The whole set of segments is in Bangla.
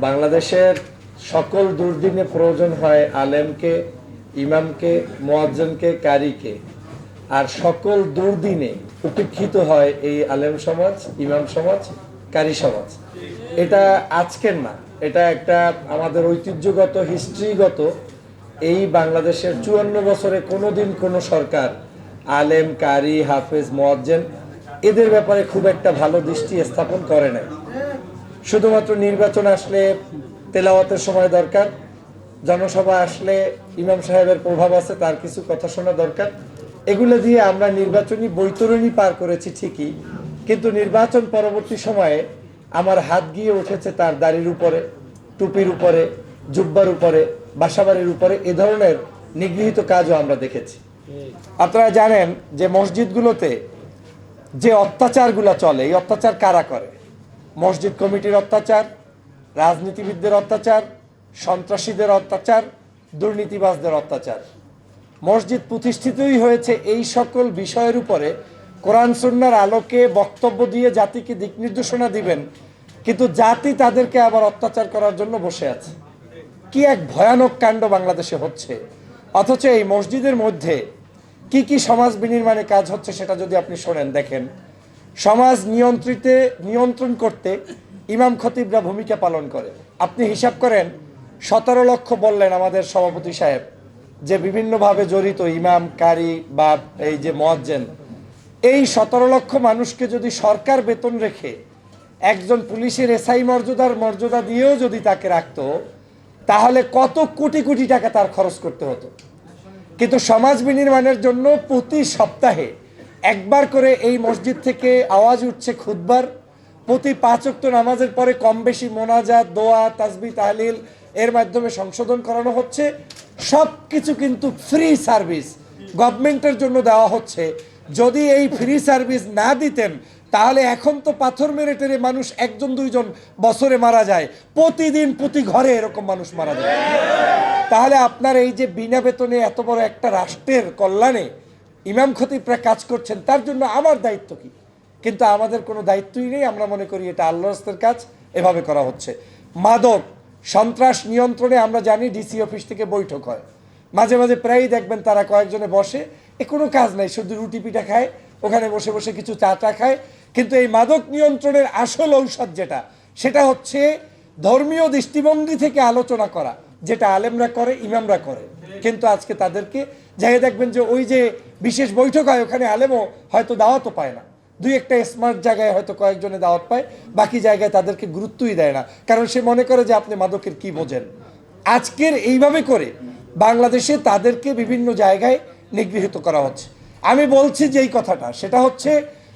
বাংলাদেশের সকল দুর্দিনে প্রয়োজন হয় আলেমকে, ইমামকে, মুয়াজ্জিনকে, কারীকে। আর সকল দুর্দিনে উপেক্ষিত হয় এই আলেম সমাজ, ইমাম সমাজ, কারী সমাজ। এটা আজকের না, এটা একটা আমাদের ঐতিহ্যগত, হিস্ট্রিগত। এই বাংলাদেশের 54 বছরে কোনোদিন কোনো সরকার আলেম, কারী, হাফেজ, মুয়াজ্জিন এদের ব্যাপারে খুব একটা ভালো দৃষ্টি স্থাপন করে নাই। শুধুমাত্র নির্বাচন আসলে তেলাওয়াতের সময় দরকার, জনসভা আসলে ইমাম সাহেবের প্রভাব আছে, তার কিছু কথা শোনা দরকার, এগুলো দিয়ে আমরা নির্বাচনী বৈতরণী পার করেছি ঠিকই, কিন্তু নির্বাচন পরবর্তী সময়ে আমার হাত গিয়ে উঠেছে তার দাড়ির উপরে, টুপির উপরে, জুব্বার উপরে, বাসাবাড়ির উপরে। এ ধরনের নিগৃহীত কাজও আমরা দেখেছি। আপনারা জানেন যে মসজিদগুলোতে যে অত্যাচারগুলো চলে, এই অত্যাচার কারা করে? মসজিদ কমিটির অত্যাচার, রাজনীতিবিদদের অত্যাচার, সন্ত্রাসীদের অত্যাচার, দুর্নীতিবাজদের অত্যাচার। মসজিদ প্রতিষ্ঠিতই হয়েছে এই সকল বিষয়ের উপরে কোরআন সুন্নাহর আলোকে বক্তব্য দিয়ে জাতিকে দিক নির্দেশনা দিবেন, কিন্তু জাতি তাদেরকে আবার অত্যাচার করার জন্য বসে আছে। কি এক ভয়ানক কাণ্ড বাংলাদেশে হচ্ছে। অথচ এই মসজিদের মধ্যে কি কি সমাজ বিনির্মাণে কাজ হচ্ছে সেটা যদি আপনি শোনেন, দেখেন। সমাজ নিয়ন্ত্রণ করতে ইমাম খতিবরা ভূমিকা পালন করে। আপনি হিসাব করেন, 17 লক্ষ বললেন আমাদের সভাপতি সাহেব যে বিভিন্নভাবে জড়িত ইমাম, কারী বা এই যে মুয়াজ্জিন, এই 17 লক্ষ মানুষকে যদি সরকার বেতন রেখে একজন পুলিশের এসআই মর্যাদা দিয়েও যদি তাকে রাখতো, তাহলে কত কোটি কোটি টাকা তার খরচ করতে হতো। কিন্তু সমাজ বিনির্মাণের জন্য প্রতি সপ্তাহে একবার করে এই মসজিদ থেকে আওয়াজ উঠছে খুতবার। প্রতি 5 ওয়াক্ত নামাজের পরে কম বেশি মোনাজাত, দোয়া, তাসবিহ, তাহলিল এর মাধ্যমে সংশোধন করানো হচ্ছে। সব কিছু কিন্তু ফ্রি সার্ভিস গভর্নমেন্টের জন্য দেওয়া হচ্ছে। যদি এই ফ্রি সার্ভিস না দিতেন তাহলে এখন তো পাথর মেরে টেরে মানুষ 1-2 বছরে মারা যায়, প্রতিদিন প্রতি ঘরে এরকম মানুষ মারা যায়। তাহলে আপনার এই যে বিনা বেতনে এত বড় একটা রাষ্ট্রের কল্যাণে ইমাম খতিবরা কাজ করছেন, তার জন্য আমার দায়িত্ব কি? কিন্তু আমাদের কোনো দায়িত্বই নেই। আমরা মনে করি এটা আল্লাহর রাস্তার কাজ, এভাবে করা হচ্ছে। মাদক সন্ত্রাস নিয়ন্ত্রণে আমরা জানি ডিসি অফিস থেকে বৈঠক হয়, মাঝে মাঝে প্রায়ই দেখবেন তারা কয়েকজনে বসে, কোনো কাজ নাই, শুধু রুটি পিঠা খায়, ওখানে বসে বসে কিছু চা খায়। কিন্তু এই মাদক নিয়ন্ত্রণের আসল ঔষধ যেটা, সেটা হচ্ছে ধর্মীয় দৃষ্টিভঙ্গি থেকে আলোচনা করা, যেটা আলেমরা করে, ইমামরা করে। কিন্তু আজকে তাদেরকে যাই দেখবেন যে ওই যে বিশেষ বৈঠক হয়, ওখানে আলেমও হয়তো দাওয়াতও পায় না। 2-1টা স্মার্ট জায়গায় হয়তো কয়েকজনে দাওয়াত পায়, বাকি জায়গায় তাদেরকে গুরুত্বই দেয় না, কারণ সে মনে করে যে আপনি মাদকের কি বোঝেন। আজকের এইভাবে করে বাংলাদেশে তাদেরকে বিভিন্ন জায়গায় নিগৃহীত করা হচ্ছে। আমি বলছি যে এই কথাটা, সেটা হচ্ছে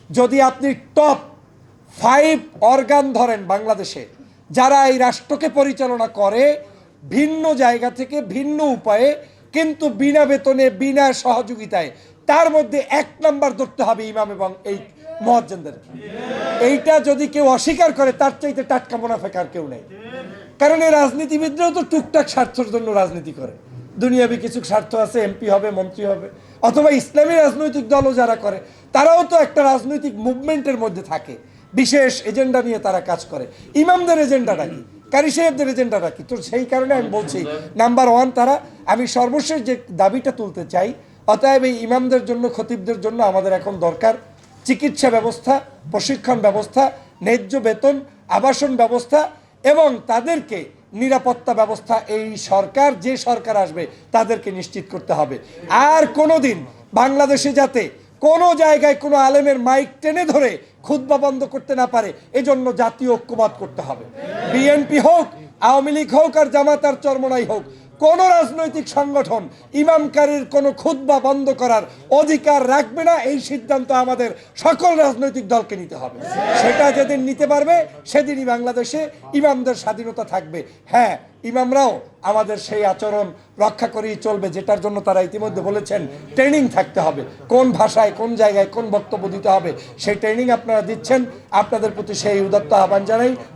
যদি আপনি টপ 5 অর্গান ধরেন বাংলাদেশে, যারা এই রাষ্ট্রকে পরিচালনা করে ভিন্ন জায়গা থেকে ভিন্ন উপায়ে, কিন্তু বিনা বেতনে, বিনা সহযোগিতায়, তার মধ্যে 1 নাম্বার ধরতে হবে ইমাম এবং এই মুয়াজ্জিনদের। এইটা যদি কেউ অস্বীকার করে, তার চাইতে টাটকা মুনাফেক কেউ নেই। কারণ এই রাজনীতিবিদরাও তো টুকটাক স্বার্থের জন্য রাজনীতি করে। দুনিয়াবি কিছু স্বার্থ আছে, এমপি হবে, মন্ত্রী হবে, অথবা ইসলামী রাজনৈতিক দলও যারা করে, তারাও তো একটা রাজনৈতিক মুভমেন্টের মধ্যে থাকে, বিশেষ এজেন্ডা নিয়ে তারা কাজ করে। ইমামদের এজেন্ডাটা কি, কারি সাহেবদের এজেন্ডাটা কি? তো সেই কারণে আমি বলছি, নাম্বার 1 তারা। আমি সর্বশেষ যে দাবিটা তুলতে চাই, অতএব এই ইমামদের জন্য, খতিবদের জন্য আমাদের এখন দরকার চিকিৎসা ব্যবস্থা, প্রশিক্ষণ ব্যবস্থা, ন্যায্য বেতন, আবাসন ব্যবস্থা এবং তাদেরকে নিরাপত্তা ব্যবস্থা। এই সরকার, যে সরকার আসবে, তাদেরকে নিশ্চিত করতে হবে। আর কোনোদিন বাংলাদেশে যাতে কোনো জায়গায় কোনো আলেমের মাইক টেনে ধরে খুতবা বন্ধ করতে না পারে, এজন্য জাতীয় ঐক্যবাদ করতে হবে। বিএনপি হোক, আওয়ামী লীগ হোক, আর জামাত আর চরমনাই হোক, কোন রাজনৈতিক সংগঠন ইমামকারীর কোনো খুতবা বন্ধ করার অধিকার রাখবে না। এই সিদ্ধান্ত আমাদের সকল রাজনৈতিক দলকে নিতে হবে। সেটা যেদিন নিতে পারবে, সেদিনই বাংলাদেশে ইমামদের স্বাধীনতা থাকবে। হ্যাঁ, ইমামরাও আমাদের সেই আচরণ রক্ষা করেই চলবে, যেটার জন্য তারা ইতিমধ্যে বলেছেন ট্রেনিং থাকতে হবে, কোন ভাষায়, কোন জায়গায়, কোন বক্তব্য দিতে হবে, সেই ট্রেনিং আপনারা দিচ্ছেন। আপনাদের প্রতি সেই উদাত্ত আহ্বান জানাই।